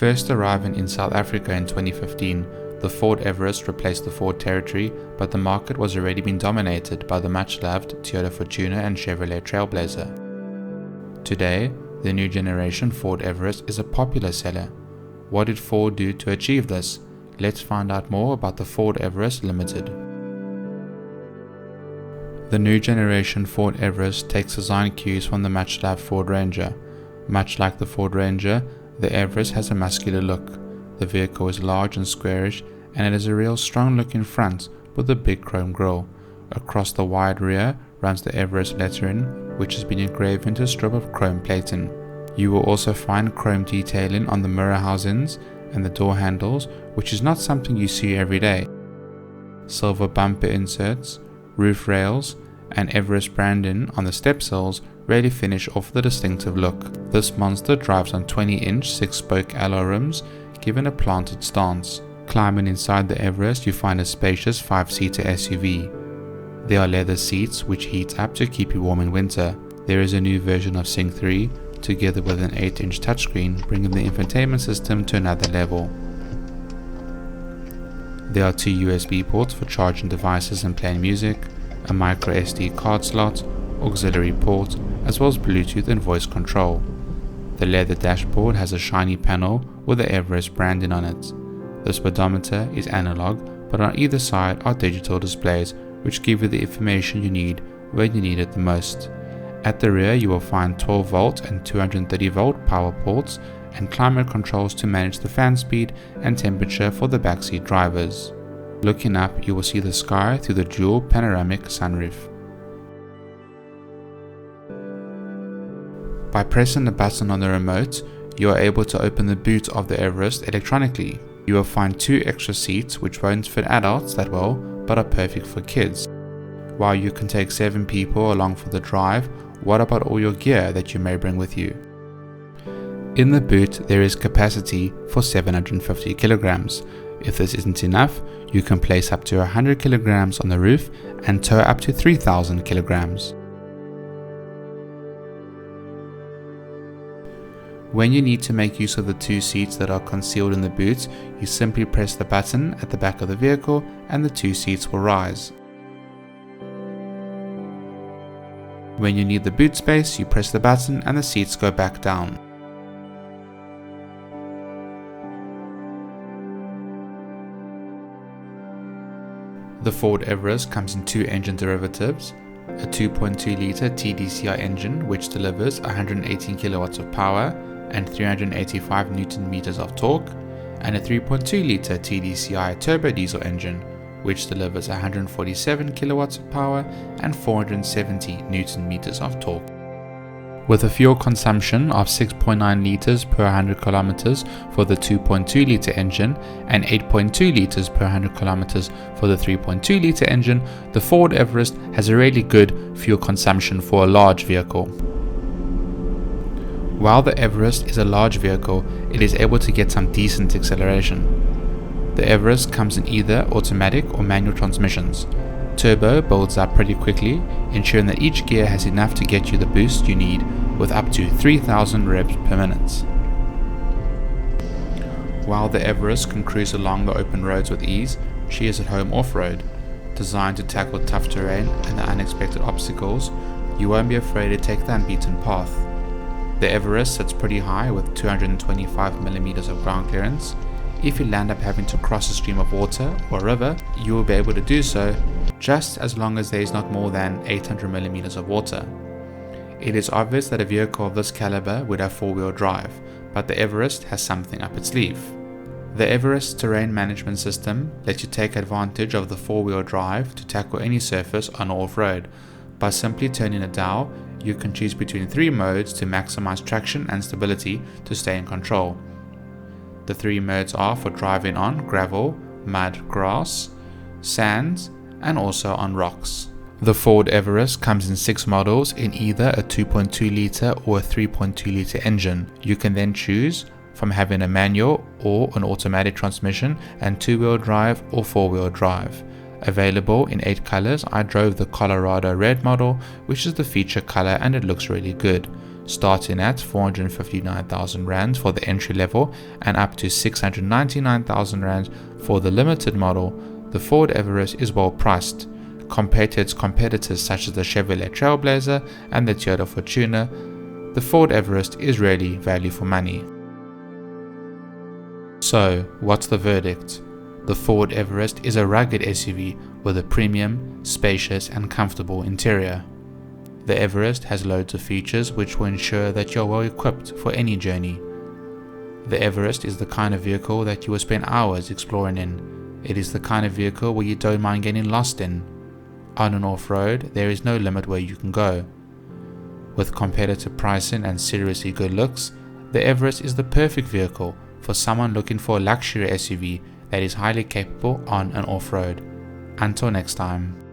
First arriving in South Africa in 2015, the Ford Everest replaced the Ford Territory, but the market was already been dominated by the much-loved Toyota Fortuner and Chevrolet Trailblazer. Today, the new generation Ford Everest is a popular seller. What did Ford do to achieve this? Let's find out more about the Ford Everest Limited. The new generation Ford Everest takes design cues from the much-loved Ford Ranger. Much like the Ford Ranger, the Everest has a muscular look. The vehicle is large and squarish, and it has a real strong look in front with a big chrome grille. Across the wide rear runs the Everest lettering, which has been engraved into a strip of chrome plating. You will also find chrome detailing on the mirror housings and the door handles, which is not something you see every day. Silver bumper inserts, roof rails, and Everest branding on the step sills really finish off the distinctive look. This monster drives on 20-inch 6-spoke alloy rims, given a planted stance. Climbing inside the Everest, you find a spacious 5-seater SUV. There are leather seats which heat up to keep you warm in winter. There is a new version of Sync 3, together with an 8-inch touchscreen, bringing the infotainment system to another level. There are 2 USB ports for charging devices and playing music, a micro SD card slot, auxiliary port, as well as Bluetooth and voice control. The leather dashboard has a shiny panel with the Everest branding on it. The speedometer is analog, but on either side are digital displays which give you the information you need when you need it the most. At the rear you will find 12 volt and 230 volt power ports and climate controls to manage the fan speed and temperature for the backseat drivers. Looking up, you will see the sky through the dual panoramic sunroof. By pressing the button on the remote, you are able to open the boot of the Everest electronically. You will find 2 extra seats which won't fit adults that well, but are perfect for kids. While you can take 7 people along for the drive, what about all your gear that you may bring with you? In the boot, there is capacity for 750 kilograms. If this isn't enough, you can place up to 100 kilograms on the roof and tow up to 3,000 kilograms. When you need to make use of the 2 seats that are concealed in the boot, you simply press the button at the back of the vehicle and the 2 seats will rise. When you need the boot space, you press the button and the seats go back down. The Ford Everest comes in 2 engine derivatives, a 2.2-litre TDCI engine which delivers 118 kilowatts of power and 385 Nm of torque, and a 3.2-litre TDCI turbo diesel engine which delivers 147 kilowatts of power and 470 Nm of torque. With a fuel consumption of 6.9 litres per 100 kilometers for the 2.2-litre engine and 8.2 litres per 100 kilometers for the 3.2-litre engine, the Ford Everest has a really good fuel consumption for a large vehicle. While the Everest is a large vehicle, it is able to get some decent acceleration. The Everest comes in either automatic or manual transmissions. Turbo builds up pretty quickly, ensuring that each gear has enough to get you the boost you need with up to 3,000 revs per minute. While the Everest can cruise along the open roads with ease, she is at home off-road. Designed to tackle tough terrain and the unexpected obstacles, you won't be afraid to take the unbeaten path. The Everest sits pretty high with 225mm of ground clearance. If you land up having to cross a stream of water or a river, you will be able to do so just as long as there is not more than 800mm of water. It is obvious that a vehicle of this caliber would have 4-wheel drive, but the Everest has something up its sleeve. The Everest terrain management system lets you take advantage of the 4-wheel drive to tackle any surface on off-road. By simply turning a dial, you can choose between 3 modes to maximize traction and stability to stay in control. The 3 modes are for driving on gravel, mud, grass, sand, and also on rocks. The Ford Everest comes in 6 models in either a 2.2-litre or a 3.2-litre engine. You can then choose from having a manual or an automatic transmission and 2-wheel drive or 4-wheel drive. Available in 8 colors, I drove the Colorado red model, which is the feature color and it looks really good. starting at 459,000 Rand for the entry level and up to 699,000 Rand for the limited model. The Ford Everest is well priced. Compared to its competitors such as the Chevrolet Trailblazer and the Toyota Fortuner, the Ford Everest is really value for money. So, what's the verdict? The Ford Everest is a rugged SUV with a premium, spacious and comfortable interior. The Everest has loads of features which will ensure that you're well equipped for any journey. The Everest is the kind of vehicle that you will spend hours exploring in. It is the kind of vehicle where you don't mind getting lost in. On an off-road, there is no limit where you can go. With competitive pricing and seriously good looks, the Everest is the perfect vehicle for someone looking for a luxury SUV that is highly capable on and off-road. Until next time.